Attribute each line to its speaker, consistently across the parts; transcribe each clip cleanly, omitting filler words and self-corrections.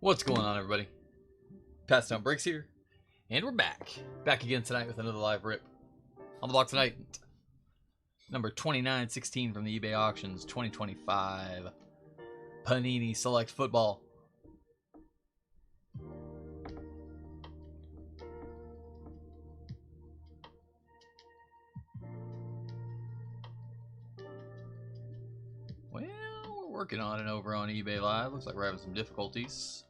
Speaker 1: What's going on, everybody? Passdown Breaks here, and we're back again tonight with another live rip. On the block tonight, number 2916 from the eBay auctions, 2025 Panini Select Football. Well, we're working on it over on eBay Live. Looks like we're having some difficulties.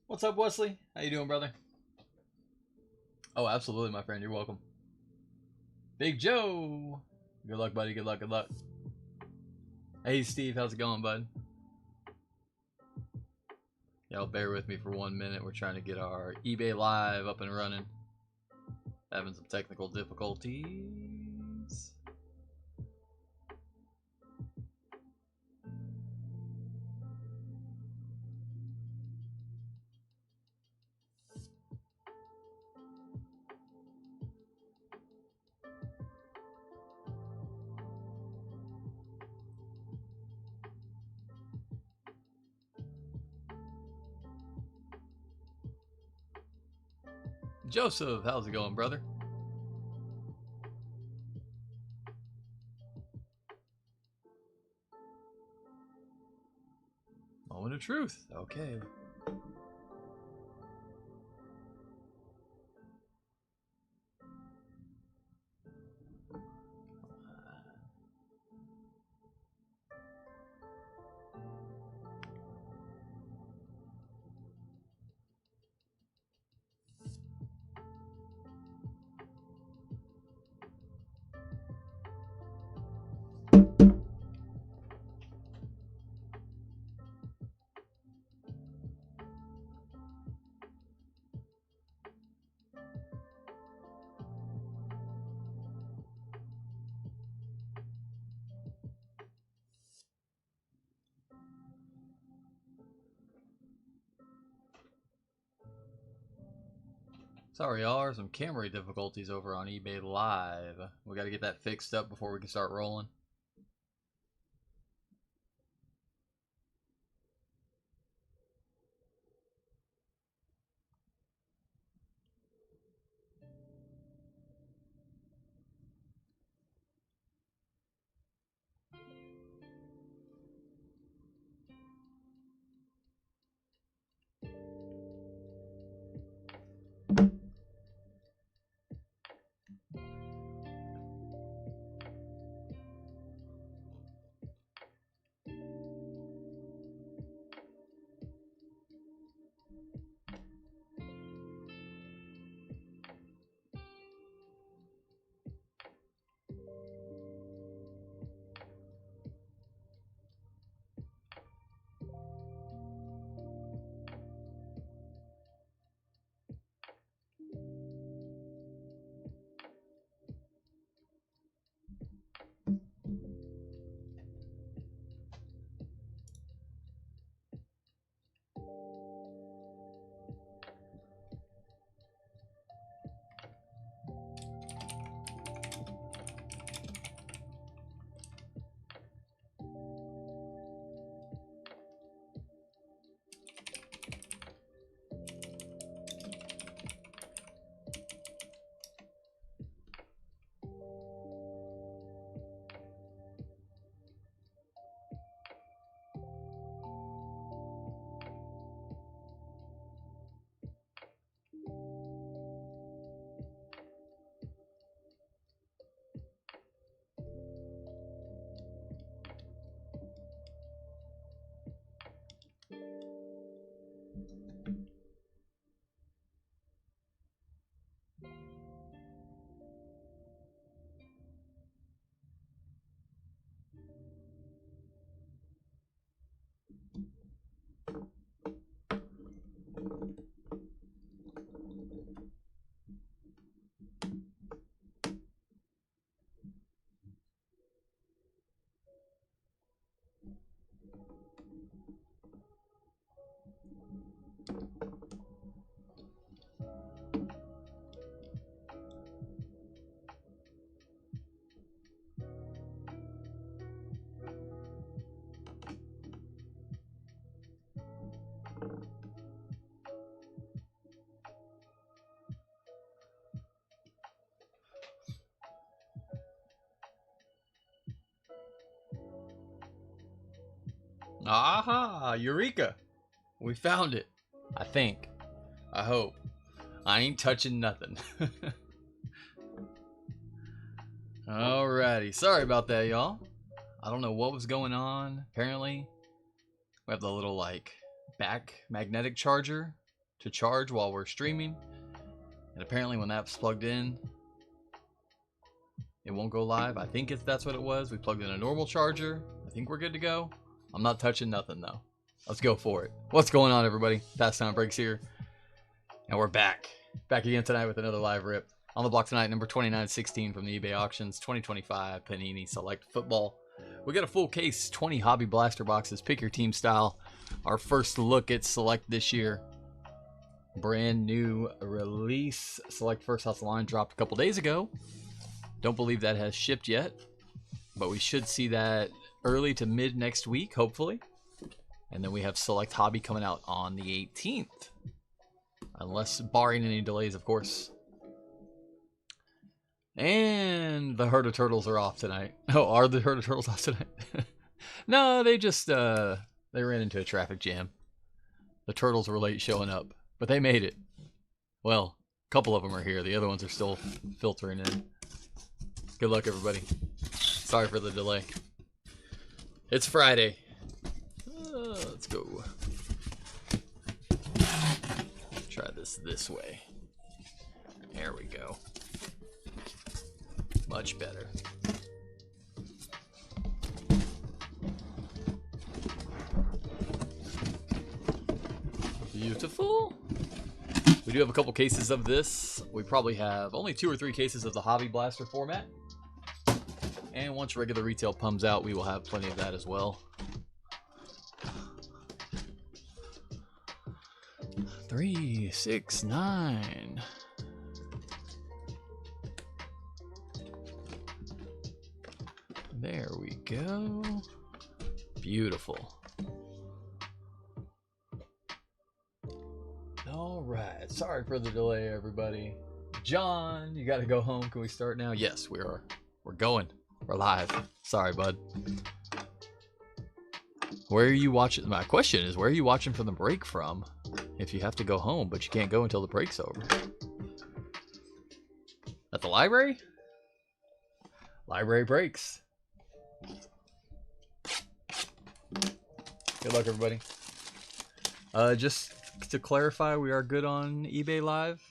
Speaker 1: What's up, Wesley? How you doing, brother? Oh, absolutely, my friend. You're welcome. Big Joe. Good luck, buddy. Good luck. Good luck. Hey, Steve. How's it going, bud? Y'all bear with me for 1 minute. We're trying to get our eBay Live up and running. Having some technical difficulties. Joseph, how's it going, brother? Moment of truth. Okay. Sorry, y'all. There's some camera difficulties over on eBay Live. We got to get that fixed up before we can start rolling. Aha! Eureka! We found it. I think. I hope. I ain't touching nothing. Alrighty. Sorry about that, y'all. I don't know what was going on. Apparently, we have the little, like, back magnetic charger to charge while we're streaming. And apparently when that's plugged in, it won't go live. I think that's what it was. We plugged in a normal charger. I think we're good to go. I'm not touching nothing, though. Let's go for it. What's going on, everybody? Pastime Breaks here. And we're back. Back again tonight with another live rip. On the block tonight, number 2916 from the eBay Auctions, 2025 Panini Select Football. We got a full case, 20 Hobby Blaster boxes. Pick your team style. Our first look at Select this year. Brand new release. Select First House line dropped a couple days ago. Don't believe that has shipped yet. But we should see that early to mid next week, hopefully. And then we have Select Hobby coming out on the 18th. Unless barring any delays, of course. And the herd of turtles are off tonight. Oh, are the herd of turtles off tonight? No, they just they ran into a traffic jam. The turtles were late showing up, but they made it. Well, a couple of them are here. The other ones are still filtering in. Good luck, everybody. Sorry for the delay. It's Friday. Let's go. Try this way. There we go. Much better. Beautiful. We do have a couple cases of this. We probably have only 2 or 3 cases of the Hobby Blaster format. And once regular retail comes out, we will have plenty of that as well. 3, 6, 9. There we go. Beautiful. All right. Sorry for the delay, everybody. John, you got to go home. Can we start now? Yes, we are. We're going. We're live. Sorry, bud. Where are you watching? My question is, where are you watching from the break from? If you have to go home, but you can't go until the break's over. At the library? Library breaks. Good luck, everybody. Just to clarify, we are good on eBay Live.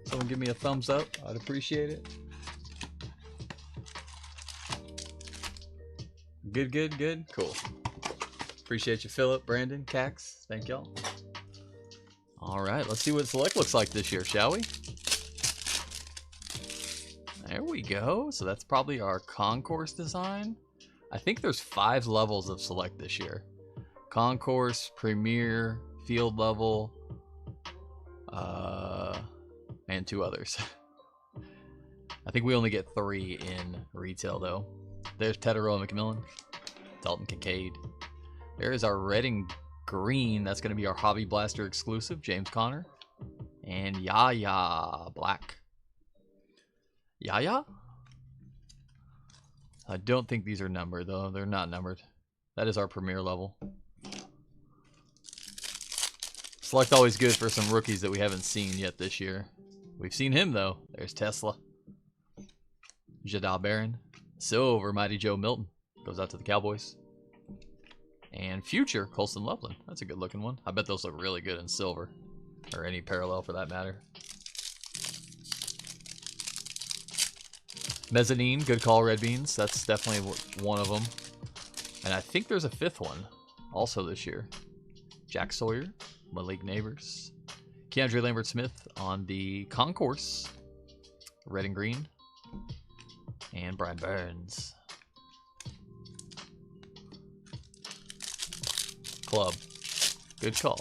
Speaker 1: Someone give me a thumbs up. I'd appreciate it. Good, good, good. Cool. Appreciate you, Philip, Brandon, Cax. Thank y'all. All right, let's see what Select looks like this year, shall we? There we go. So that's probably our concourse design. I think there's 5 levels of Select this year. Concourse, Premier, Field Level, and 2 others. I think we only get 3 in retail, though. There's Tetaroa McMillan, Dalton Kincaid. There's our red and green. That's going to be our Hobby Blaster exclusive, James Conner. And Yaya Black. Yaya? I don't think these are numbered, though. They're not numbered. That is our premier level. Select always good for some rookies that we haven't seen yet this year. We've seen him, though. There's Tesla. Jadal Barron. Silver, Mighty Joe Milton. Goes out to the Cowboys. And Future, Colston Loveland. That's a good looking one. I bet those look really good in silver. Or any parallel for that matter. Mezzanine, good call, Red Beans. That's definitely one of them. And I think there's a 5th one also this year. Jack Sawyer, Malik Neighbors. Keandre Lambert-Smith on the concourse. Red and green. And Brian Burns. Club. Good call.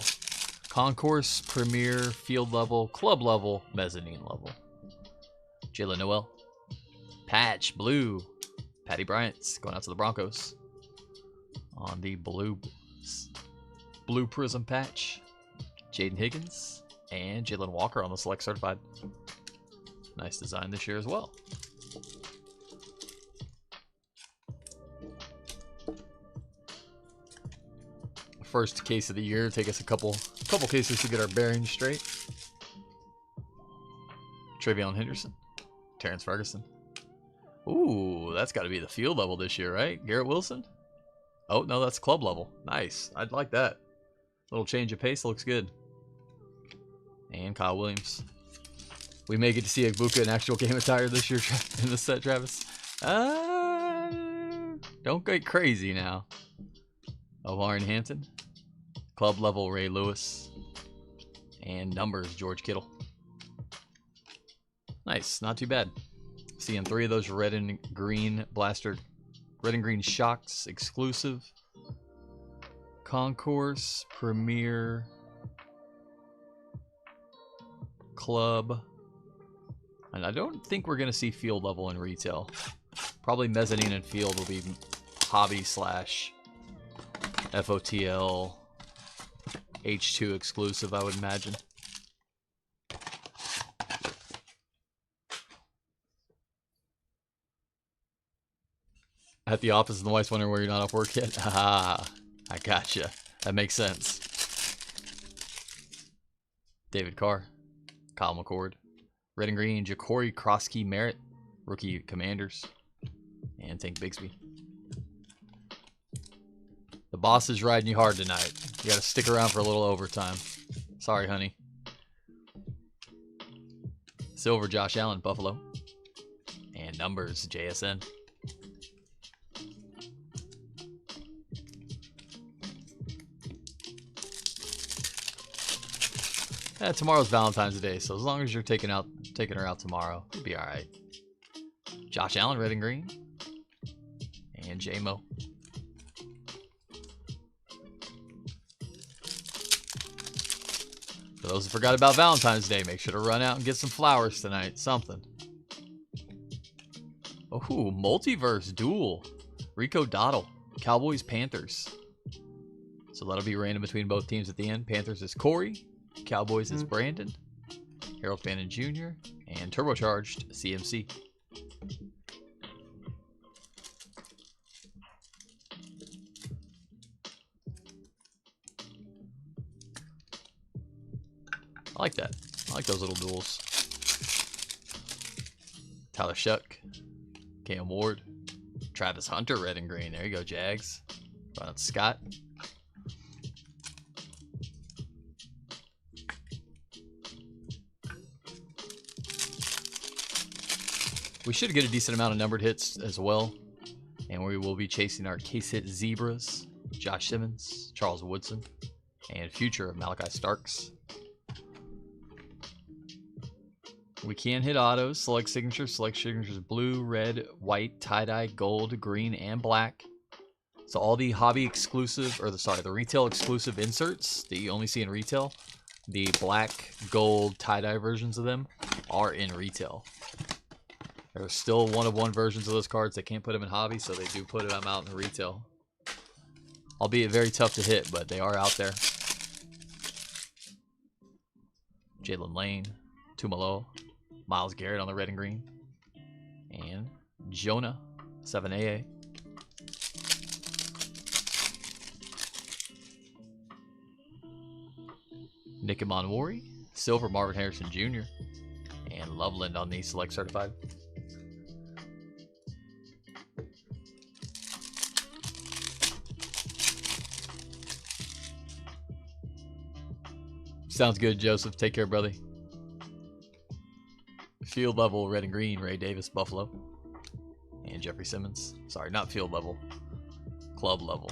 Speaker 1: Concourse, Premier, Field Level, Club Level, Mezzanine Level. Jalen Noel. Patch, Blue. Patty Bryant's going out to the Broncos. On the blue Prism patch. Jaden Higgins. And Jalen Walker on the Select Certified. Nice design this year as well. First case of the year. Take us a couple cases to get our bearings straight. Travion Henderson. Terrence Ferguson. Ooh, that's got to be the field level this year, right? Garrett Wilson? Oh, no, that's club level. Nice. I'd like that. Little change of pace. Looks good. And Kyle Williams. We may get to see Agbuka in actual game attire this year in the set, Travis. Don't get crazy now. Omarion Hampton. Club level Ray Lewis. And numbers George Kittle. Nice. Not too bad. Seeing 3 of those red and green blaster. Red and green shocks exclusive. Concourse. Premier. Club. And I don't think we're going to see field level in retail. Probably mezzanine and field will be hobby / FOTL H2 exclusive, I would imagine. At the office and the wife's wondering where you're not off work yet? Ah, I gotcha. That makes sense. David Carr. Kyle McCord. Red and green, Ja'Cory Krosky Merritt. Rookie Commanders. And Tank Bigsby. The boss is riding you hard tonight. You gotta stick around for a little overtime. Sorry, honey. Silver, Josh Allen, Buffalo. And numbers, JSN. Tomorrow's Valentine's Day, so as long as you're taking her out tomorrow, you'll be alright. Josh Allen, red and green. And J-Mo. For those who forgot about Valentine's Day, make sure to run out and get some flowers tonight. Something. Oh, multiverse duel. Rico Dottle. Cowboys, Panthers. So that'll be random between both teams at the end. Panthers is Corey. Cowboys is Brandon. Harold Fannin Jr. And turbocharged CMC. I like that. I like those little duels. Tyler Shuck. Cam Ward. Travis Hunter, red and green. There you go, Jags. Ron Scott. We should get a decent amount of numbered hits as well. And we will be chasing our case hit Zebras. Josh Simmons, Charles Woodson, and future of Malachi Starks. We can hit autos, select signatures blue, red, white, tie-dye, gold, green, and black. So all the hobby exclusive, or the retail exclusive inserts that you only see in retail, the black, gold, tie-dye versions of them are in retail. There's still one-of-one versions of those cards. They can't put them in hobby, so they do put them out in retail. Albeit very tough to hit, but they are out there. Jalen Lane, Tumalo, Myles Garrett on the red and green, and Jonah, 7AA. Nick Imanwari, silver Marvin Harrison Jr., and Loveland on the select certified. Sounds good, Joseph. Take care, brother. Field level, red and green, Ray Davis, Buffalo. And Jeffrey Simmons. Sorry, not field level. Club level.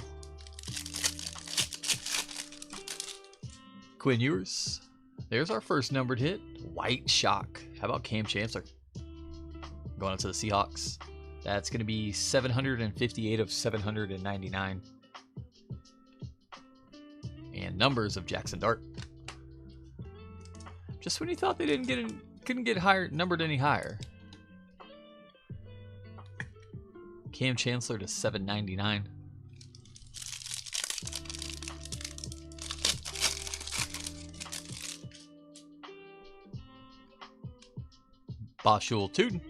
Speaker 1: Quinn Ewers. There's our first numbered hit. White Shock. How about Cam Chancellor? Going up to the Seahawks. That's going to be 758 of 799. And numbers of Jackson Dart. Just when you thought they couldn't get higher, numbered any higher. Cam Chancellor to 799. Bashul Tootin,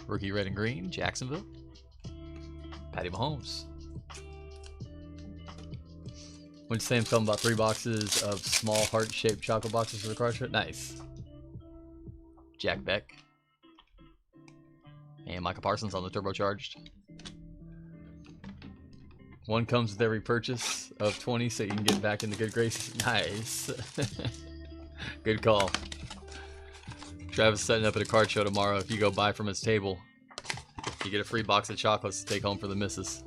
Speaker 1: rookie red and green, Jacksonville. Patty Mahomes. When Sam's talking about 3 boxes of small heart-shaped chocolate boxes for the card show. Nice. Jack Beck. And Micah Parsons on the turbocharged. One comes with every purchase of 20 so you can get back into good graces. Nice. Good call. Travis is setting up at a card show tomorrow. If you go buy from his table, you get a free box of chocolates to take home for the missus.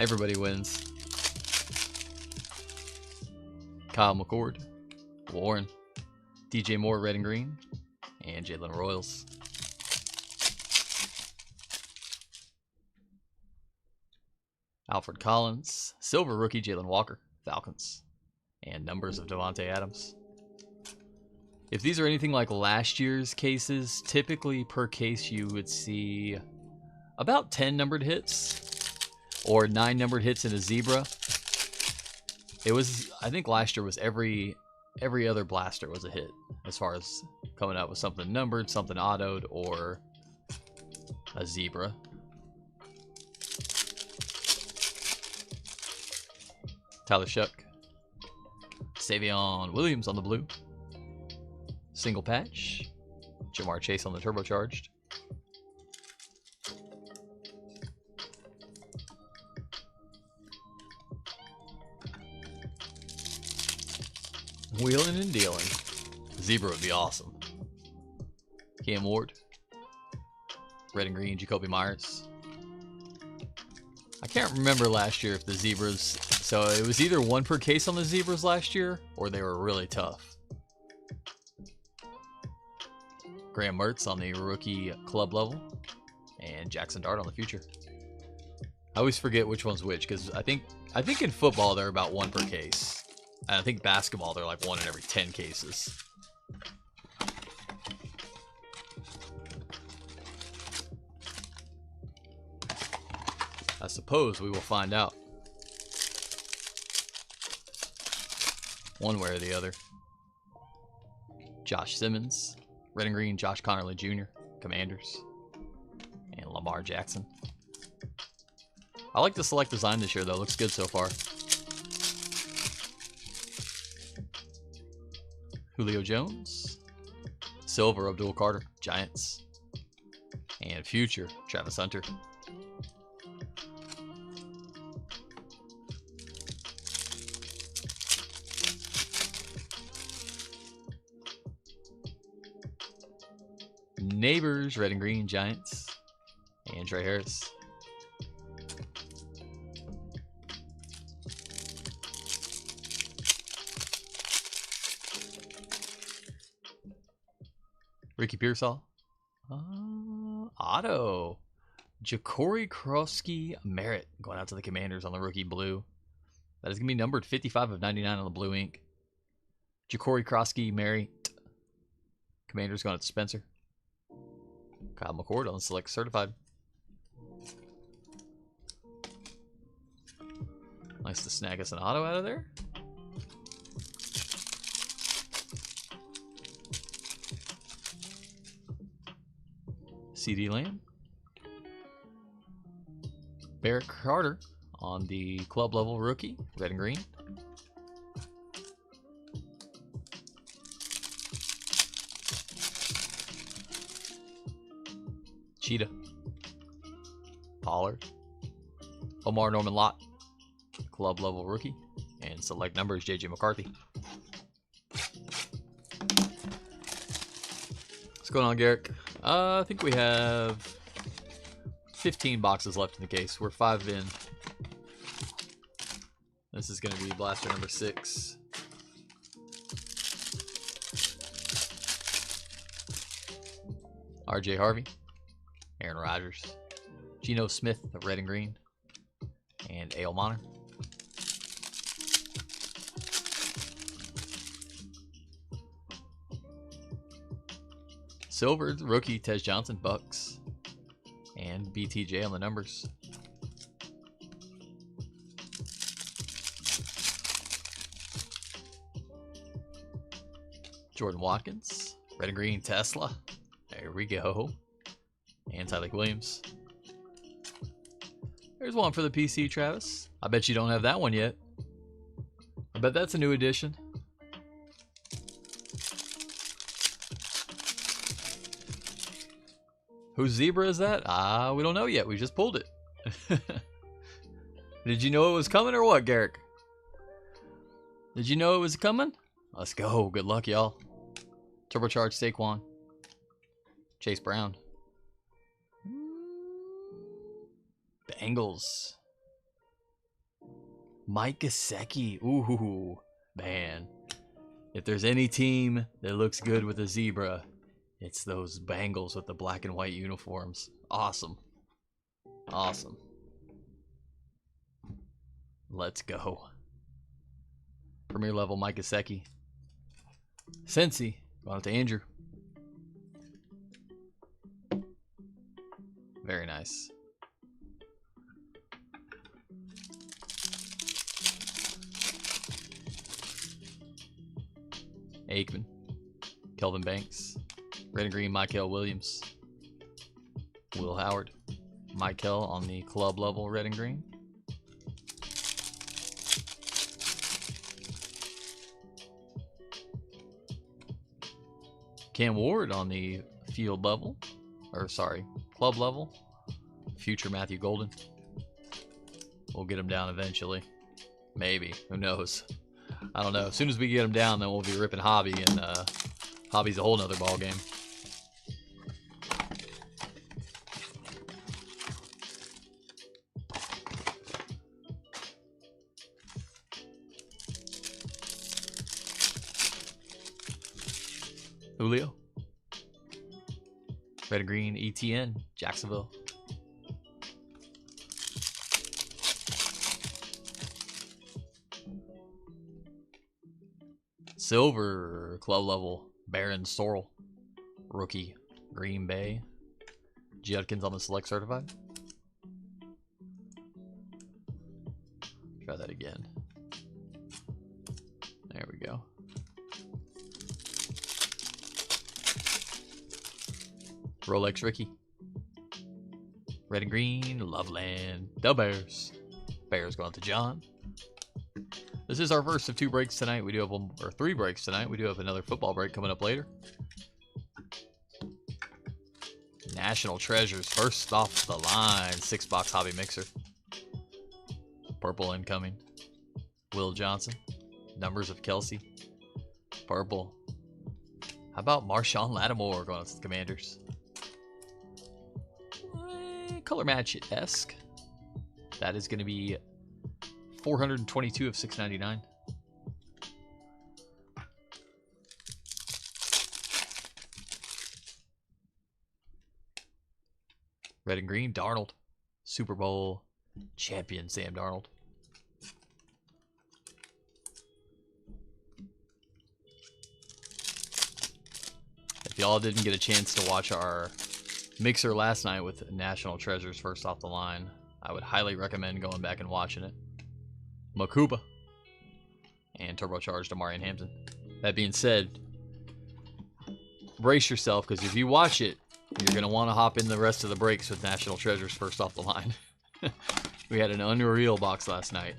Speaker 1: Everybody wins. Kyle McCord, Warren, DJ Moore, red and green, and Jalen Royals. Alfred Collins, silver rookie, Jalen Walker, Falcons, and numbers of Devontae Adams. If these are anything like last year's cases, typically per case you would see about 10 numbered hits or 9 numbered hits in a zebra. It was, I think last year was every other blaster was a hit as far as coming out with something numbered, something autoed, or a zebra. Tyler Shuck. Savion Williams on the blue. Single patch. Jamar Chase on the turbocharged. Wheeling and dealing. Zebra would be awesome. Cam Ward. Red and green, Jacoby Myers. I can't remember last year if the Zebras... So it was either 1 per case on the Zebras last year, or they were really tough. Graham Mertz on the rookie club level. And Jackson Dart on the future. I always forget which one's which, because I think in football they're about 1 per case. And I think basketball they're like 1 in every 10 cases. I suppose we will find out. One way or the other. Josh Simmons. Red and green, Josh Connerly Jr. Commanders. And Lamar Jackson. I like the select design this year though. Looks good so far. Julio Jones. Silver, Abdul Carter. Giants. And future, Travis Hunter. Neighbors, red and green, Giants. And Trey Harris. Ricky Pearsall. Auto. Ja'Cory Krosky Merritt going out to the Commanders on the rookie blue. That is going to be numbered 55 of 99 on the blue ink. Ja'Cory Krosky Merritt. Commanders going out to Spencer. Kyle McCord on the select certified. Nice to snag us an auto out of there. CD Lamb. Barrett Carter on the club level rookie, red and green. Cheetah. Pollard. Omar Norman Lott, club level rookie. And select numbers, JJ McCarthy. What's going on, Garrick? I think we have 15 boxes left in the case. We're 5 in. This is going to be blaster number 6. RJ Harvey. Aaron Rodgers. Geno Smith of red and green. And Ale Monner. Silver, rookie, Tez Johnson, Bucks. And BTJ on the numbers. Jordan Watkins, red and green, Tesla. There we go. And Tyler Williams. There's one for the PC, Travis. I bet you don't have that one yet. I bet that's a new addition. Whose zebra is that? We don't know yet. We just pulled it. Did you know it was coming or what, Garrick? Did you know it was coming? Let's go. Good luck, y'all. Turbocharged Saquon. Chase Brown. Bengals. Mike Gesicki. Ooh, man. If there's any team that looks good with a zebra, it's those Bengals with the black and white uniforms. Awesome. Awesome. Let's go. Premier level Mike Gesicki. Cincy. Going out to Andrew. Very nice. Aikman. Kelvin Banks. Red and green, Michael Williams. Will Howard. Michael on the club level, red and green. Cam Ward on the field level. Or, sorry, club level. Future Matthew Golden. We'll get him down eventually. Maybe. Who knows? I don't know. As soon as we get him down, then we'll be ripping Hobby, and Hobby's a whole nother ball game. Julio. Red and green, ETN, Jacksonville. Silver, club level, Baron Sorrell. Rookie, Green Bay. Judkins on the select certified. Try that again. There we go. Rolex Ricky. Red and green, Loveland. The Bears. Bears going to John. This is our first of 2 breaks tonight. We do have one, or 3 breaks tonight. We do have another football break coming up later. National Treasures, first off the line. 6-box hobby mixer. Purple incoming. Will Johnson. Numbers of Kelsey. Purple. How about Marshawn Lattimore going to the Commanders? Color match-esque. That is going to be 422 of 699. Red and green, Darnold. Super Bowl champion Sam Darnold. If y'all didn't get a chance to watch our mixer last night with National Treasures first off the line, I would highly recommend going back and watching it. Makuba and turbocharged Amarian Hampton. That being said, brace yourself, because if you watch it, you're going to want to hop in the rest of the breaks with National Treasures first off the line. We had an unreal box last night.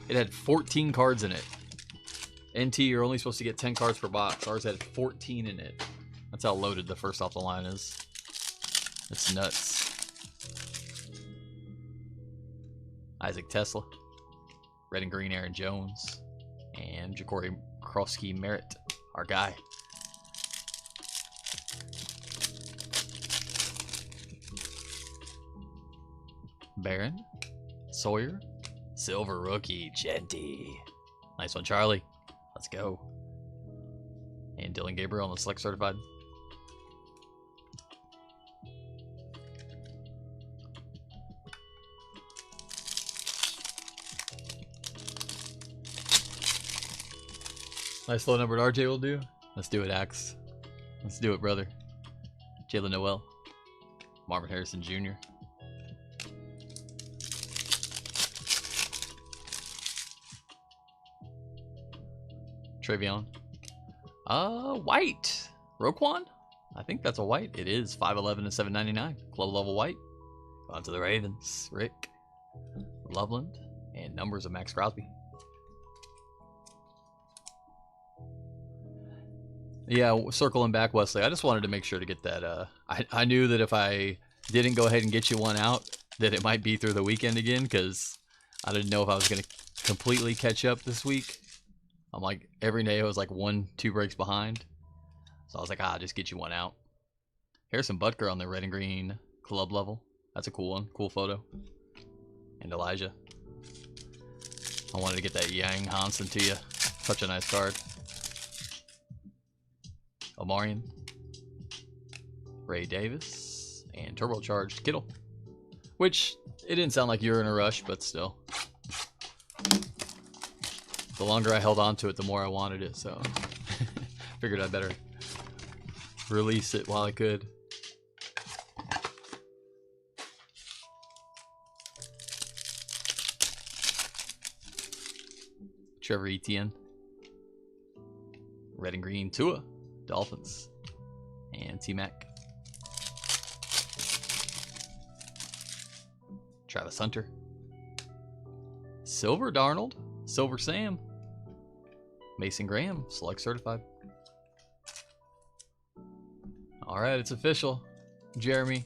Speaker 1: It had 14 cards in it. NT, you're only supposed to get 10 cards per box. Ours had 14 in it. That's how loaded the first off the line is. It's nuts. Isaac Tesla. Red and green Aaron Jones. And Jacory Krosky Merritt, our guy. Barron. Sawyer. Silver rookie. Genty. Nice one, Charlie. Let's go. And Dylan Gabriel on the select certified. Nice low numbered RJ will do. Let's do it, Axe. Let's do it, brother. Jalen Noel. Marvin Harrison Jr. Travion. White. Roquan? I think that's a white. It is 511 to 799. Club level white. On to the Ravens. Rick. Loveland. And numbers of Max Crosby. Yeah, circling back, Wesley, I just wanted to make sure to get that. I knew that if I didn't go ahead and get you one out, that it might be through the weekend again, because I didn't know if I was going to completely catch up this week. I'm like, every day I was like 1-2 breaks behind. So I was like, just get you one out. Harrison Butker on the red and green club level. That's a cool one. Cool photo. And Elijah. I wanted to get that Yang Hansen to you. Such a nice card. Omarion, Ray Davis, and turbocharged Kittle. Which, it didn't sound like you were in a rush, but still. The longer I held on to it, the more I wanted it, so figured I'd better release it while I could. Trevor Etienne. Red and green Tua. Dolphins. And T-Mac. Travis Hunter. Silver Darnold. Silver Sam. Mason Graham. Select certified. All right, it's official. Jeremy,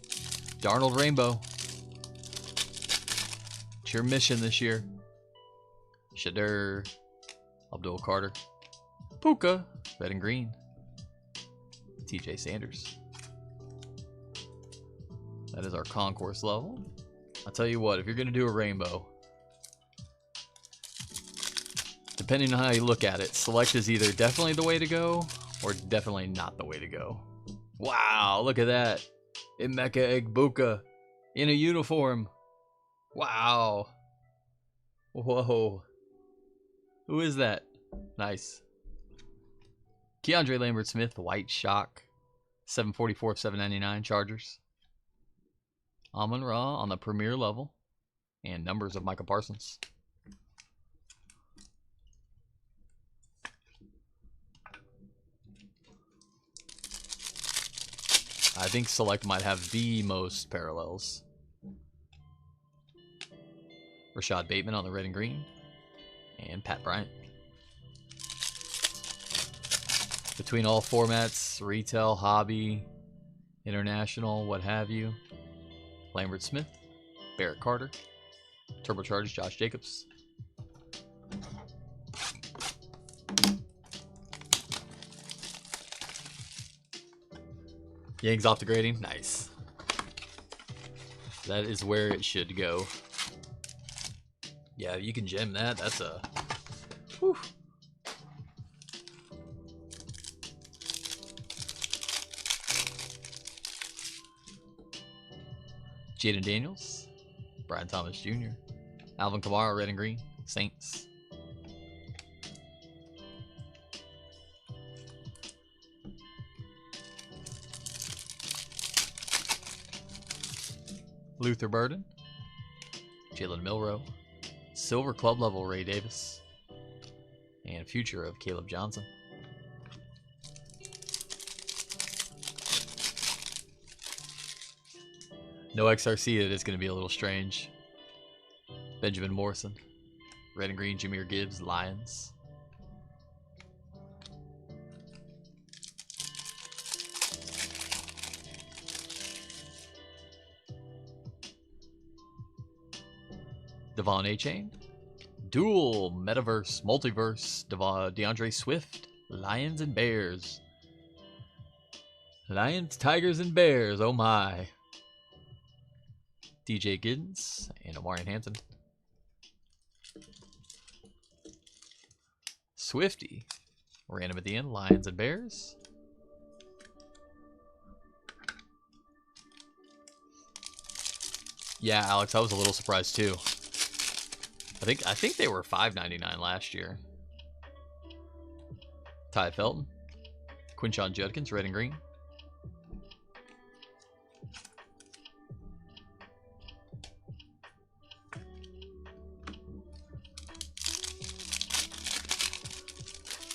Speaker 1: Darnold Rainbow. It's your mission this year. Shadur, Abdul Carter, Puka, red and green. TJ Sanders. That is our concourse level. I'll tell you what, if you're going to do a rainbow, depending on how you look at it, select is either definitely the way to go or definitely not the way to go. Wow, look at that. Emeka Egbuka in a uniform. Wow. Whoa. Who is that? Nice. Keandre Lambert-Smith, White Shock. 744 of 799 Chargers. Amon-Ra on the premier level. And numbers of Micah Parsons. I think Select might have the most parallels. Rashad Bateman on the red and green. And Pat Bryant. Between all formats, retail, hobby, international, what have you. Lambert Smith, Barrett Carter, turbocharged Josh Jacobs. Yanks off the grading, nice. That is where it should go. Yeah, you can gem that. That's a. Whew. Jaden Daniels, Brian Thomas Jr., Alvin Kamara, red and green, Saints. Luther Burden, Jalen Milroe, silver club level Ray Davis, and future of Caleb Johnson. No XRC, it is going to be a little strange. Benjamin Morrison, red and green Jahmyr Gibbs, Lions. Devon A-Chain, dual metaverse, multiverse, DeAndre Swift, Lions and Bears. Lions, Tigers, and Bears, oh my. DJ Giddens and Omarion Hanson. Swifty, random at the end, Lions and Bears. Yeah, Alex, I was a little surprised too. I think they were $5.99 last year. Ty Felton, Quinshon Judkins, red and green.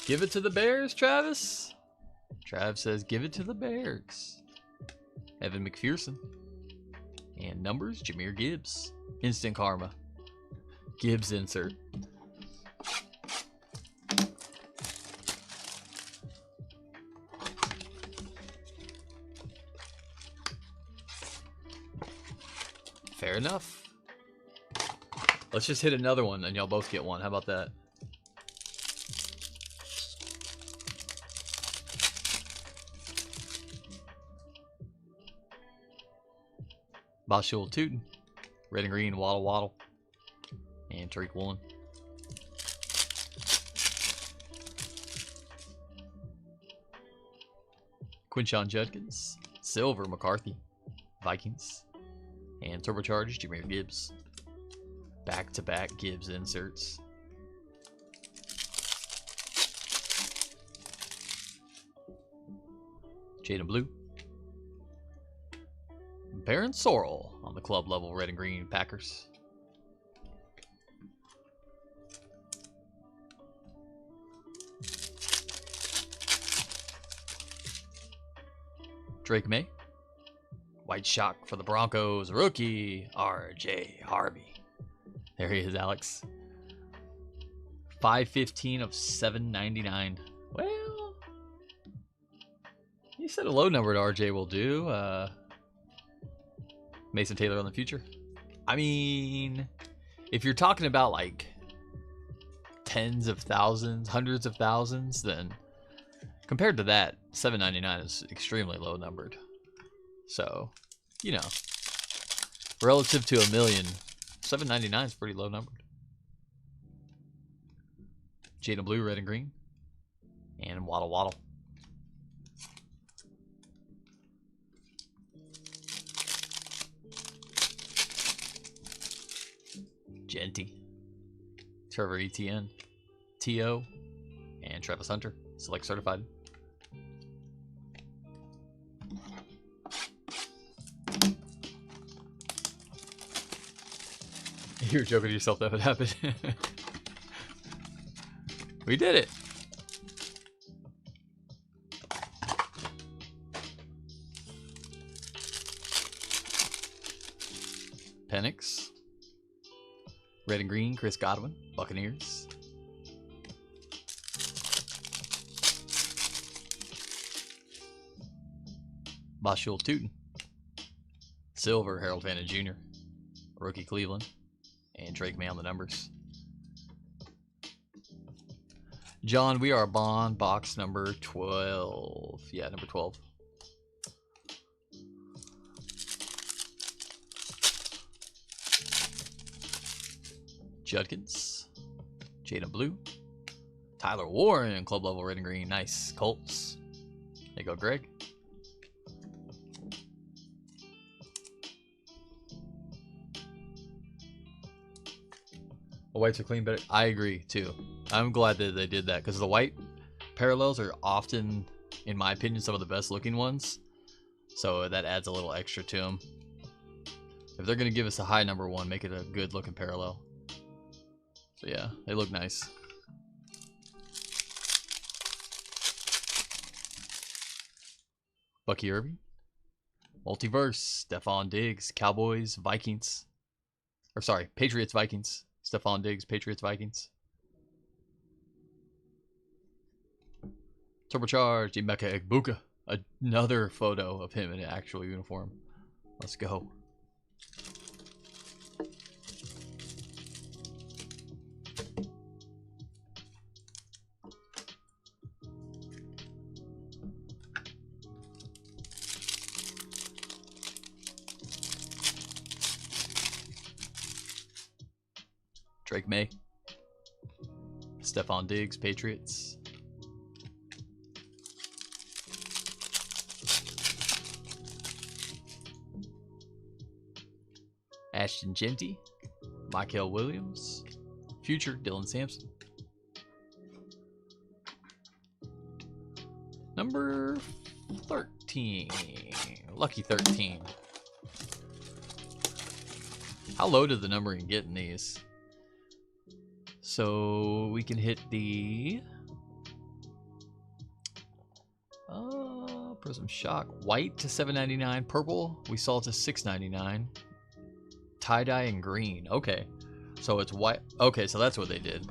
Speaker 1: Give it to the Bears, Travis. Trav says, give it to the Bears. Evan McPherson. And numbers, Jahmyr Gibbs. Instant karma. Gibbs insert. Fair enough. Let's just hit another one and y'all both get one. How about that? Bashul Tootin, red and green, Waddle Waddle, and Tariq Woolen. Quinshon Judkins, silver McCarthy, Vikings, and turbocharged Jahmyr Gibbs. Back-to-back Gibbs inserts. Jaden Blue. Baron Sorrell on the club level, red and green Packers. Drake May. White shock for the Broncos. Rookie RJ Harvey. There he is, Alex. 515 of 799. Well, He said a low number to RJ will do. Mason Taylor on the future. I mean, if you're talking about like tens of thousands, hundreds of thousands, then compared to that, $7.99 is extremely low numbered. So, you know, relative to a million, $7.99 is pretty low numbered. Jada Blue, red and green, and Waddle Waddle. Genty, Trevor Etienne, T.O., and Travis Hunter, select certified. You were joking to yourself that would happen. We did it. Penix. Red and green, Chris Godwin, Buccaneers. Bashul Tootin. Silver, Harold Vanna Jr. Rookie Cleveland. And Drake May on the numbers. John, we are Bond box number 12. Yeah, number 12. Judkins, Jada Blue, Tyler Warren, club level red and green, nice. Colts, there you go, Greg. The whites are clean, but I agree too. I'm glad that they did that because the white parallels are often, in my opinion, some of the best looking ones. So that adds a little extra to them. If they're going to give us a high number one, make it a good looking parallel. So yeah, they look nice. Bucky Irving. Multiverse. Stephon Diggs. Cowboys. Vikings. Or sorry, Patriots. Vikings. Stephon Diggs. Patriots. Vikings. Turbocharged. Emeka Egbuka. Another photo of him in an actual uniform. Let's go. Drake May. Stephon Diggs, Patriots. Ashton Genty. Michael Williams. Future, Dylan Sampson. Number 13. Lucky 13. How low did the numbering get in these? So we can hit the Prism Shock. White to $7.99. Purple, we saw it to $6.99. Tie-dye and green. Okay. So it's white. Okay, so that's what they did.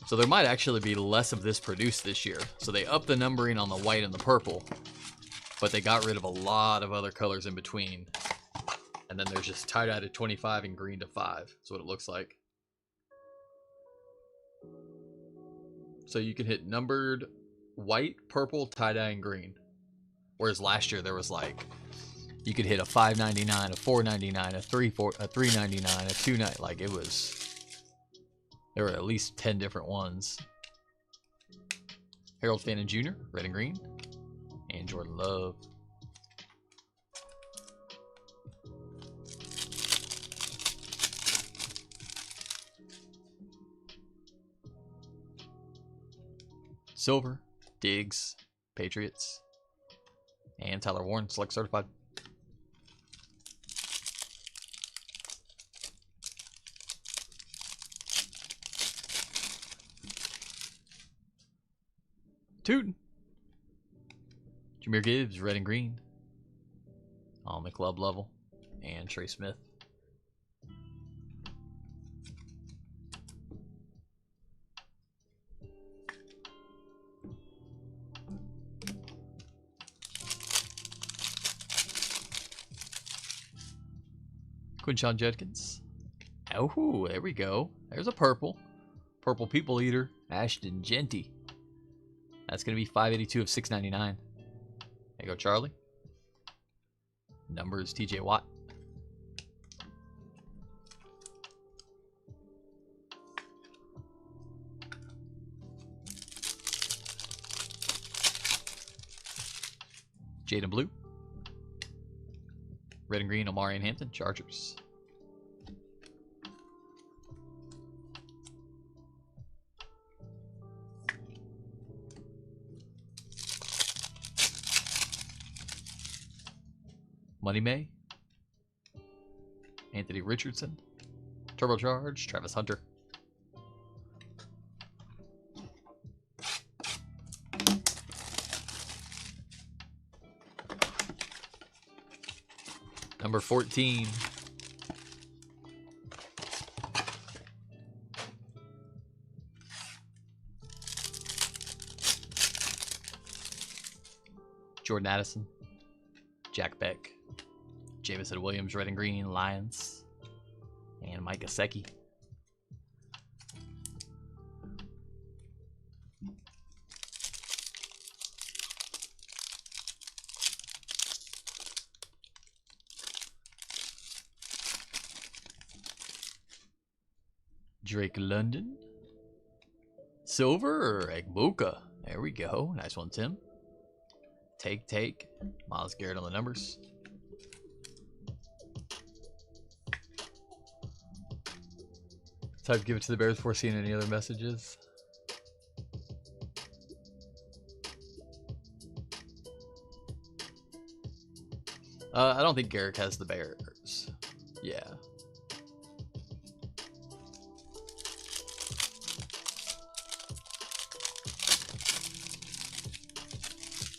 Speaker 1: So there might actually be less of this produced this year. So they upped the numbering on the white and the purple, but they got rid of a lot of other colors in between. And then there's just tie-dye to 25 and green to 5. That's what it looks like. So you can hit numbered white, purple, tie-dye, and green. Whereas last year there was like, you could hit a $5.99, a $4.99, a $3.99, a $2.99, like it was, there were at least 10 different ones. Harold Vanna Jr., red and green, and Jordan Love. Silver, Diggs, Patriots, and Tyler Warren, select certified. Tootin'. Jameer Gibbs, red and green, on the club level, and Trey Smith. Quinshon Judkins. Oh, there we go. There's a purple. Purple People Eater. Ashton Genty. That's going to be 582 of 699. There you go, Charlie. Number is TJ Watt. Jaden Blue. Red and green, Omarion Hampton, Chargers. Money May. Anthony Richardson. Turbocharge, Travis Hunter. Number 14. Jordan Addison. Jack Beck. Jamison Williams, red and green, Lions. And Mike Gesicki. Drake London. Silver, Egbuka. There we go. Nice one, Tim. Take. Myles Garrett on the numbers. Type give it to the Bears before seeing any other messages. I don't think Garrick has the Bears. Yeah.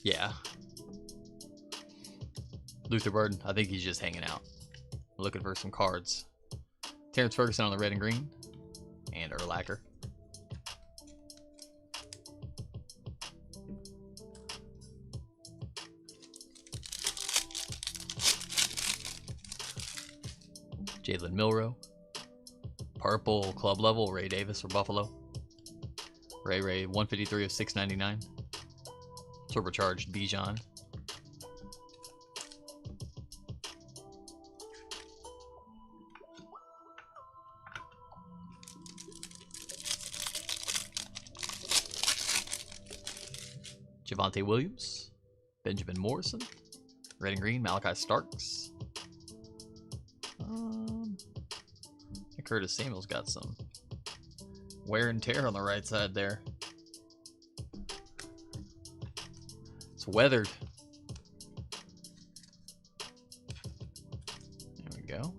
Speaker 1: Yeah. Luther Burden, I think he's just hanging out. Looking for some cards. Terrence Ferguson on the red and green. And Urlacher. Jalen Milroe. Purple club level, Ray Davis for Buffalo. Ray 153 of 699. Turbocharged Bijan. Javonte Williams. Benjamin Morrison. Red and green, Malachi Starks. Curtis Samuel's got some wear and tear on the right side there. It's weathered. There we go.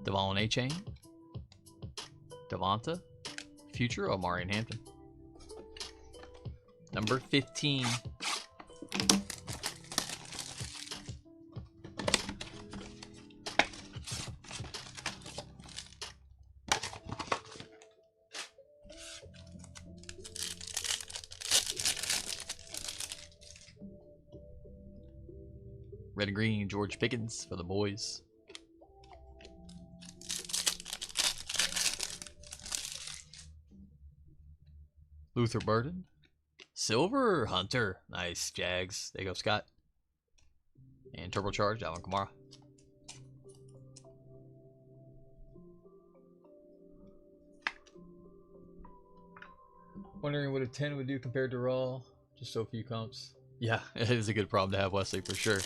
Speaker 1: Devon A-Chain. Devonta. Future Omarion Hampton. Number 15. Red and green, George Pickens for the boys. Luther Burden. Silver, Hunter. Nice, Jags. There you go, Scott. And Turbocharged, Alvin Kamara. Wondering what a 10 would do compared to Raw. Just so few comps. Yeah, it is a good problem to have, Wesley, for sure.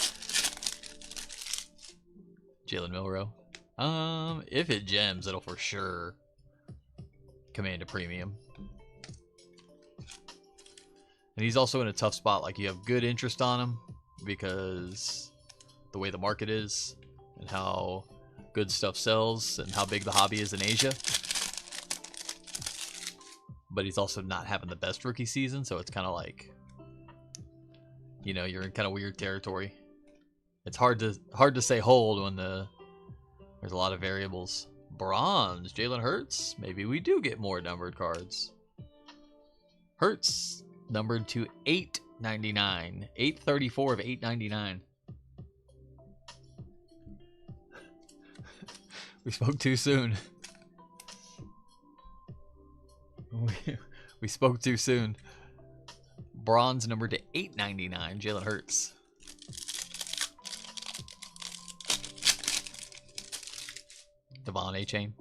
Speaker 1: Jalen Milroe. If it gems, it'll for sure command a premium. And he's also in a tough spot. Like, you have good interest on him because the way the market is and how good stuff sells and how big the hobby is in Asia. But he's also not having the best rookie season, so it's kind of like, you know, you're in kind of weird territory. It's hard to say hold when there's a lot of variables. Bronze, Jalen Hurts. Maybe we do get more numbered cards. Hurts numbered to 899, 834 of 899. We spoke too soon. We spoke too soon. Bronze number to 899, Jalen Hurts. Devon A-Chain.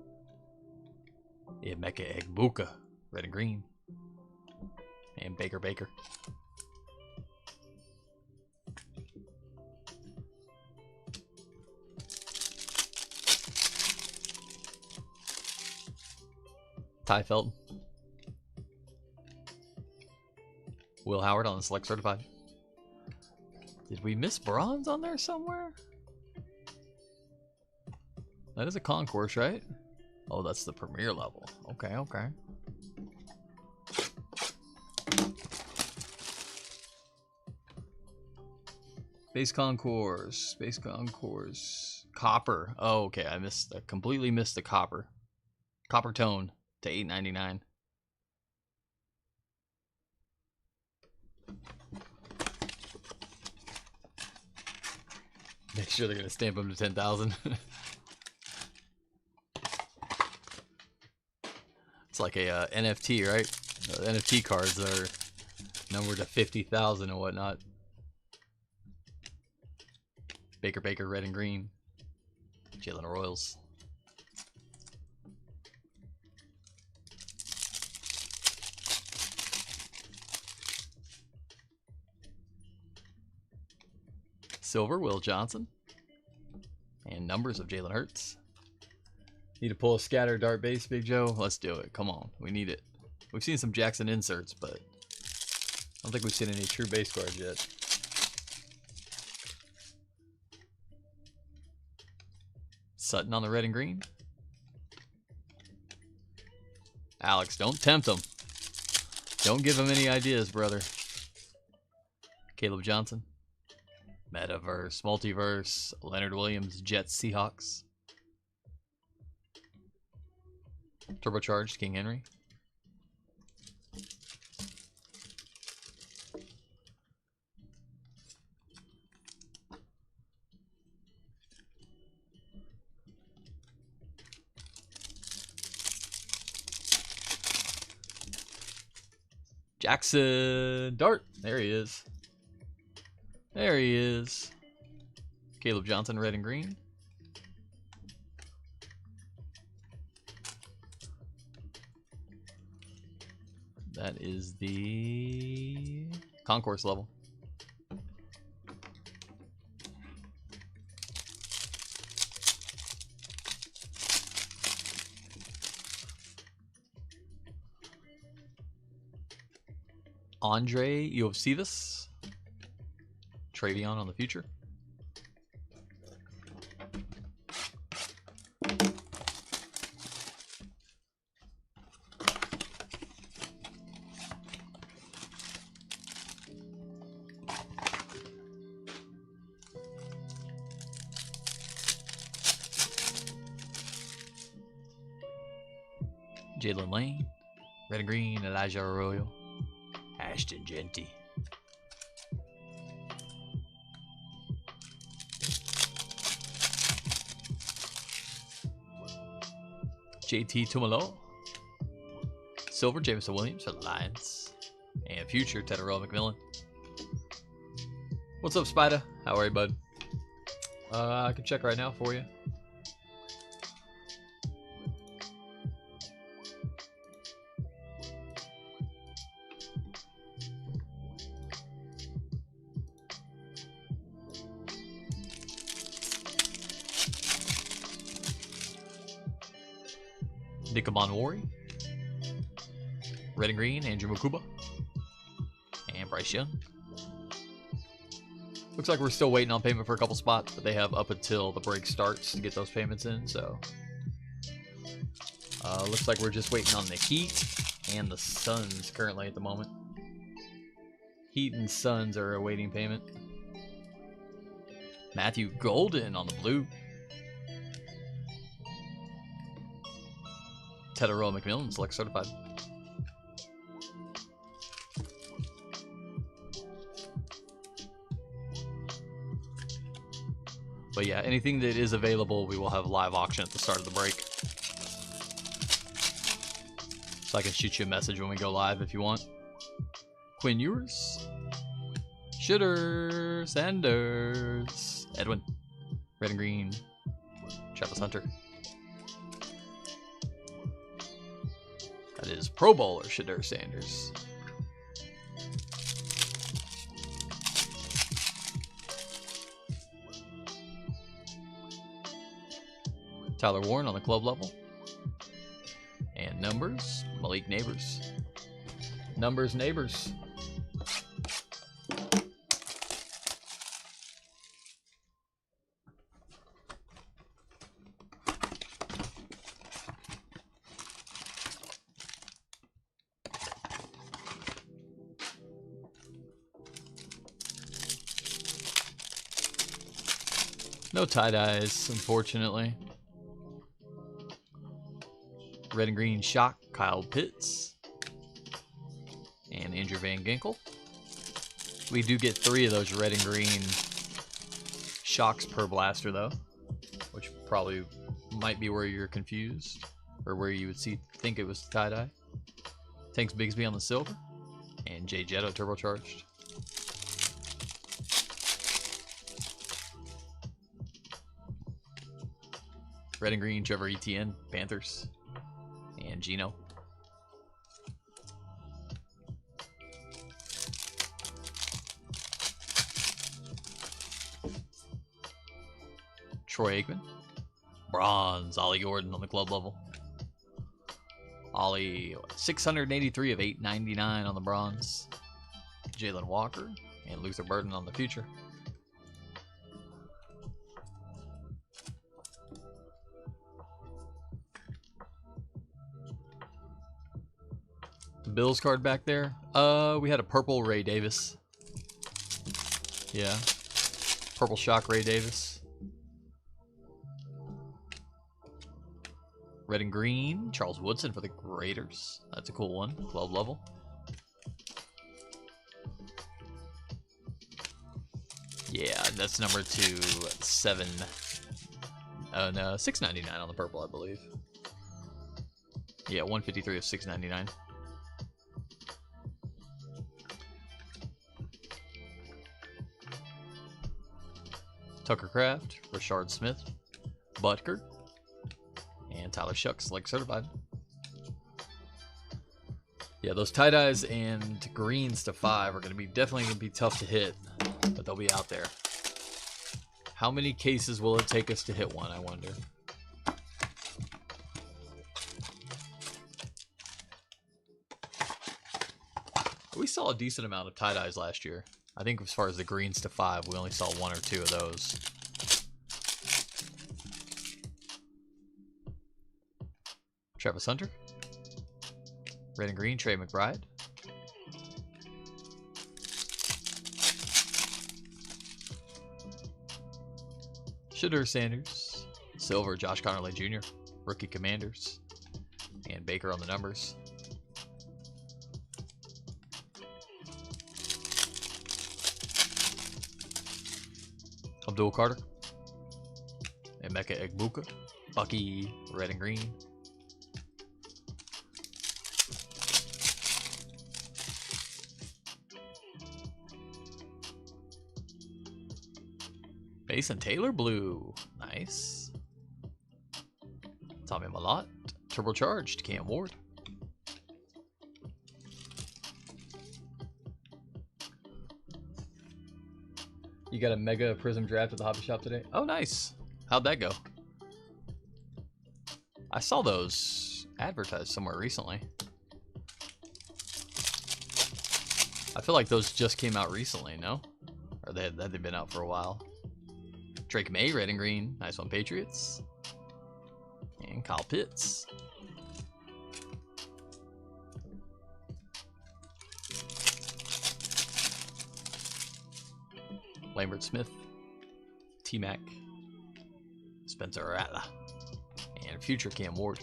Speaker 1: Emeka Egbuka, red and green. And Baker. Ty Felton. Will Howard on the select certified. Did we miss bronze on there somewhere? That is a concourse, right? Oh, that's the premier level. Okay. Base concourse. Copper. Oh, okay. I completely missed the copper. Copper tone to 899. Make sure they're gonna stamp them to 10,000. It's like a NFT, right? NFT cards are numbered to 50,000 and whatnot. Baker, red and green. Jalen Royals. Silver, Will Johnson. And numbers of Jalen Hurts. Need to pull a scatter dart base, Big Joe? Let's do it. Come on. We need it. We've seen some Jackson inserts, but I don't think we've seen any true base cards yet. Sutton on the red and green. Alex, don't tempt him. Don't give him any ideas, brother. Caleb Johnson. Metaverse, Multiverse, Leonard Williams, Jets, Seahawks. Turbocharged, King Henry. Jackson Dart. There he is. There he is. Caleb Johnson, red and green. That is the concourse level. Andre Iosivas. Travion on the future. Jalen Lane, red and green, Elijah Arroyo, Ashton Genty. JT Tumalo. Silver, Jameson Williams for the Lions. And future, Tedderell McMillan. What's up, Spider? How are you, bud? I can check right now for you. Nikamon Wari. Red and green, Andrew Makuba. And Bryce Young. Looks like we're still waiting on payment for a couple spots, but they have up until the break starts to get those payments in, so. Looks like we're just waiting on the Heat and the Suns currently at the moment. Heat and Suns are awaiting payment. Matthew Golden on the blue. Tedderell McMillan, select certified. But yeah, anything that is available, we will have a live auction at the start of the break. So I can shoot you a message when we go live if you want. Quinn Ewers, Shitter, Sanders, Edwin, Red and Green, Travis Hunter. That is Pro Bowler Shitter Sanders. Tyler Warren on the club level. And numbers, Malik Neighbors. Numbers, Neighbors. No tie-dyes, unfortunately. Red and Green Shock, Kyle Pitts. And Andrew Van Ginkel. We do get 3 of those red and green shocks per blaster, though. Which probably might be where you're confused. Or where you would think it was tie-dye. Tanks Bigsby on the silver. And Jay Jetto turbocharged. Red and Green Trevor Etienne, Panthers. And Gino. Troy Aikman. Bronze, Ollie Gordon on the club level. Ollie, 683 of 899 on the bronze. Jalen Walker and Luther Burden on the future. Bills card back there. We had a purple Ray Davis. Yeah. Purple shock Ray Davis. Red and green, Charles Woodson for the Raiders. That's a cool one. Club level. Yeah, that's number 2-7. Oh no, 699 on the purple, I believe. Yeah, 153 of 699. Tucker Craft, Rashard Smith, Butker, and Tyler Shucks, like certified. Yeah, those tie-dyes and greens to 5 are definitely going to be tough to hit, but they'll be out there. How many cases will it take us to hit one, I wonder? We saw a decent amount of tie-dyes last year. I think as far as the greens to 5, we only saw 1 or 2 of those. Travis Hunter. Red and green, Trey McBride. Shitter Sanders. Silver, Josh Connerly Jr. Rookie Commanders. And Baker on the numbers. Abdul Carter. Emeka Egbuka. Bucky, red and green. Mason Taylor blue. Nice. Tommy Malott. Turbocharged. Cam Ward. You got a mega prism draft at the hobby shop today? Oh, nice. How'd that go? I saw those advertised somewhere recently. I feel like those just came out recently, no? Or they've been out for a while. Drake May, red and green. Nice one, Patriots. And Kyle Pitts. Lambert Smith. T-Mac. Spencer Rattler. And future Cam Ward.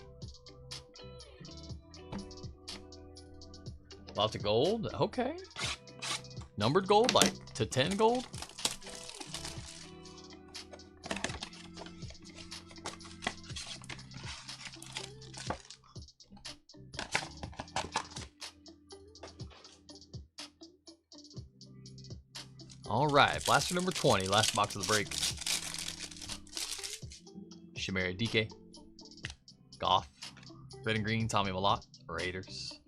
Speaker 1: Lots of gold. Okay. Numbered gold, like to 10 gold. All right, blaster number 20, last box of the break. Shamari DK, Goff, red and green, Tommy Malott, Raiders.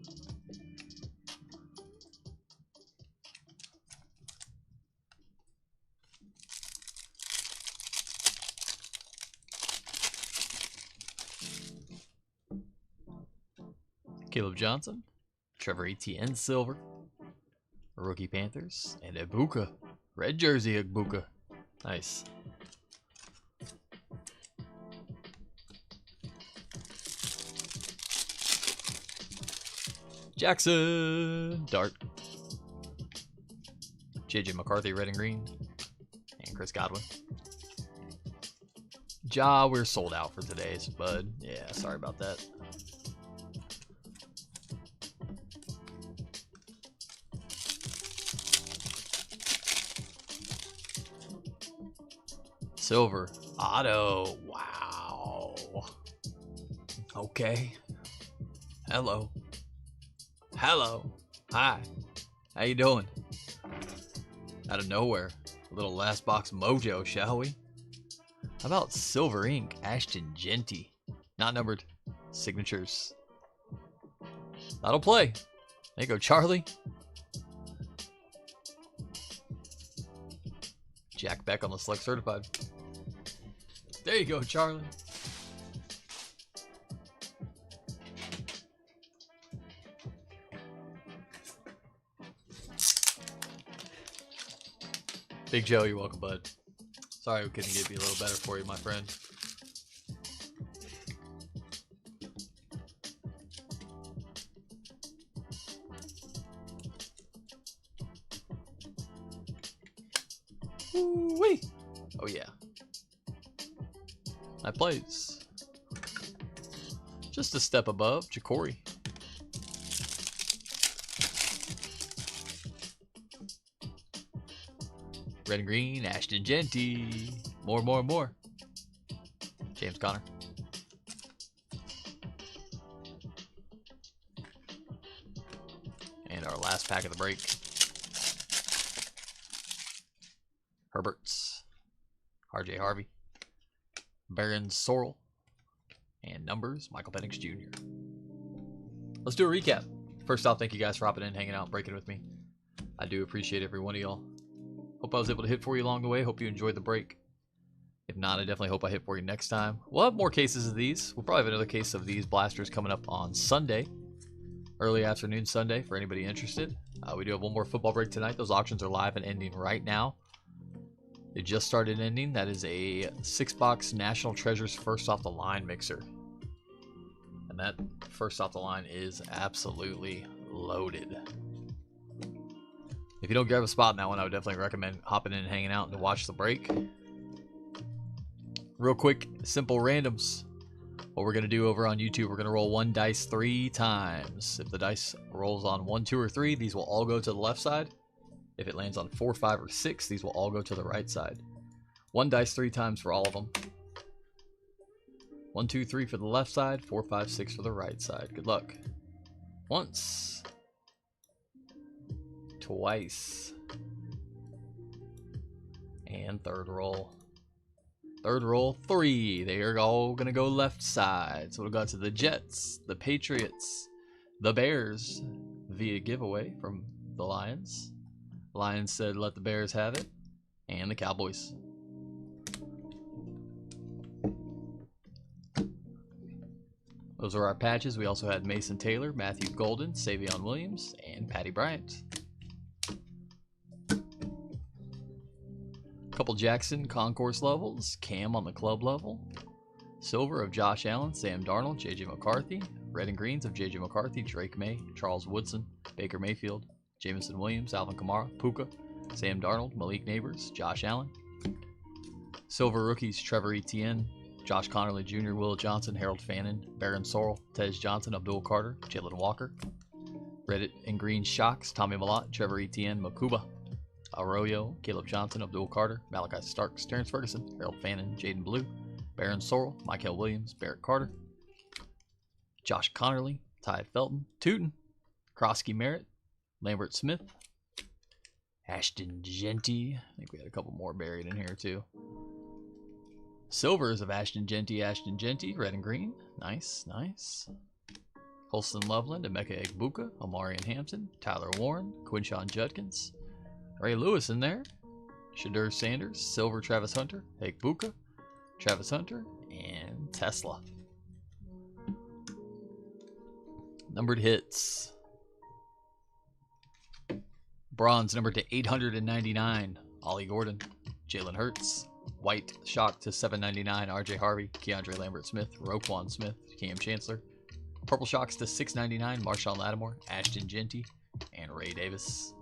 Speaker 1: Caleb Johnson, Trevor Etienne silver, rookie Panthers, and Ibuka, red jersey Ibuka. Nice. Jackson, Dart, JJ McCarthy, red and green, and Chris Godwin. Ja, we're sold out for today's, bud. Yeah, sorry about that. Silver, auto, wow. Okay. Hello. Hello. Hi. How you doing? Out of nowhere. A little last box mojo, shall we? How about Silver Ink, Ashton Genty? Not numbered. Signatures. That'll play. There you go, Charlie. Jack Beck on the Select Certified. There you go, Charlie. Big Joe, you're welcome, bud. Sorry we couldn't give you a little better for you, my friend. Woo-wee! Oh yeah. That plays. Just a step above, Jacory. Red and green, Ashton Genty. More. James Conner. And our last pack of the break. Herberts. RJ Harvey. Baron Sorrell. And numbers, Michael Penix Jr. Let's do a recap. First off, thank you guys for hopping in, hanging out, breaking with me. I do appreciate every one of y'all. Hope I was able to hit for you along the way. Hope you enjoyed the break. If not, I definitely hope I hit for you next time. We'll have more cases of these. We'll probably have another case of these blasters coming up on Sunday. Early afternoon Sunday for anybody interested. We do have one more football break tonight. Those auctions are live and ending right now. They just started ending. That is a 6-box National Treasures first off the line mixer. And that first off the line is absolutely loaded. If you don't grab a spot in that one, I would definitely recommend hopping in and hanging out and to watch the break. Real quick, simple randoms. What we're going to do over on YouTube, we're going to roll one dice 3 times. If the dice rolls on 1, 2, or 3, these will all go to the left side. If it lands on 4, 5, or 6, these will all go to the right side. One dice 3 times for all of them. 1, 2, 3 for the left side, 4, 5, 6 for the right side. Good luck. Once. Twice. And third roll. Third roll, 3. They are all going to go left side. So we'll go to the Jets, the Patriots, the Bears via giveaway from the Lions. Lions said let the Bears have it. And the Cowboys. Those are our patches. We also had Mason Taylor, Matthew Golden, Savion Williams, and Patty Bryant. Couple Jackson concourse levels, Cam on the club level, silver of Josh Allen, Sam Darnold, JJ McCarthy, red and greens of JJ McCarthy, Drake May, Charles Woodson, Baker Mayfield, Jamison Williams, Alvin Kamara, Puka, Sam Darnold, Malik Neighbors, Josh Allen, silver rookies Trevor Etienne, Josh Connerly Jr., Will Johnson, Harold Fannin, Baron Sorrell, Tej Johnson, Abdul Carter, Jalen Walker, red and green shocks Tommy Malott, Trevor Etienne, Makuba, Arroyo, Caleb Johnson, Abdul Carter, Malachi Starks, Terrence Ferguson, Harold Fannin, Jaden Blue, Baron Sorrell, Michael Williams, Barrett Carter, Josh Connerly, Ty Felton, Tootin, Krosky Merritt, Lambert Smith, Ashton Genty. I think we had a couple more buried in here too. Silvers of Ashton Genty, red and green. Nice, nice. Holston Loveland, Emeka Egbuka, Omarion Hampton, Tyler Warren, Quinshawn Judkins, Ray Lewis in there, Shadur Sanders, silver Travis Hunter, Egbuka, Travis Hunter, and Tesla. Numbered hits. Bronze numbered to 899, Ollie Gordon, Jalen Hurts. White shock to 799, RJ Harvey, Keandre Lambert-Smith, Roquan Smith, Cam Chancellor. Purple shocks to 699, Marshawn Lattimore, Ashton Genty, and Ray Davis.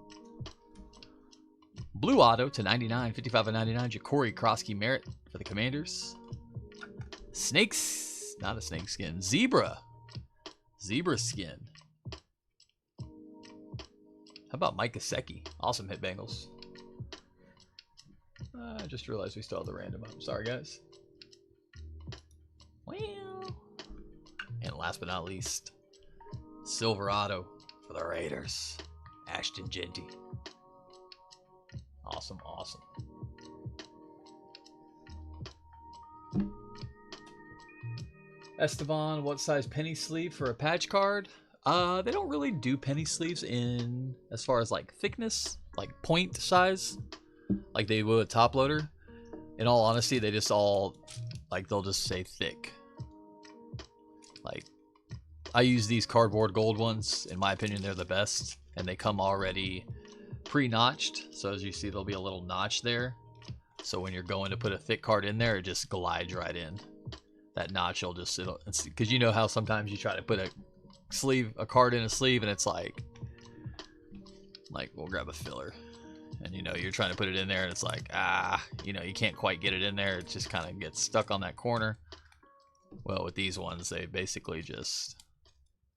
Speaker 1: Blue auto to 99, 55 of 99, Ja'Cory Krosky Merritt for the Commanders. Snakes, not a snake skin, zebra skin. How about Mike Gesicki? Awesome hit, Bengals. I just realized we still have the random up. Sorry, guys. Well. And last but not least, silver auto for the Raiders, Ashton Genty. Awesome, awesome. Esteban, what size penny sleeve for a patch card? They don't really do penny sleeves in as far as like thickness, like point size, like they would a top loader. In all honesty, they just all like they'll just say thick. Like I use these cardboard gold ones. In my opinion, they're the best, and they come already pre-notched. So as you see, there'll be a little notch there. So when you're going to put a thick card in there, it just glides right in. That notch will just, because you know how sometimes you try to put a card in a sleeve and it's like we'll grab a filler and you know you're trying to put it in there and it's like you know you can't quite get it in there. It just kind of gets stuck on that corner. Well, with these ones, they basically just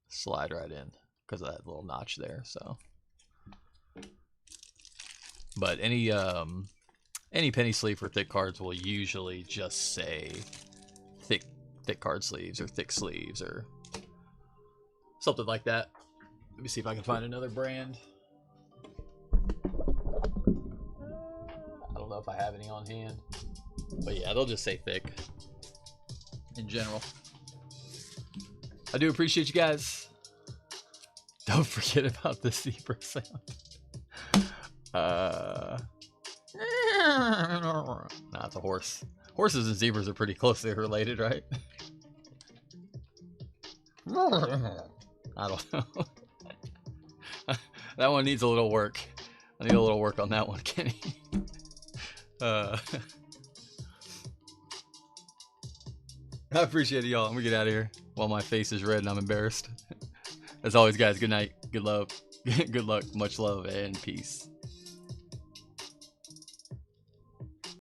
Speaker 1: slide right in because of that little notch there. So, but any penny sleeve for thick cards will usually just say thick card sleeves or thick sleeves or something like that. Let me see if I can find another brand. I don't know if I have any on hand, but yeah, they'll just say thick in general. I do appreciate you guys. Don't forget about the zebra sound. Nah, it's a horse. Horses and zebras are pretty closely related, right? I don't know. That one needs a little work. I need a little work on that one, Kenny. I appreciate it, y'all. I'm gonna get out of here while my face is red and I'm embarrassed. As always, guys, good night, good love, good luck, much love, and peace.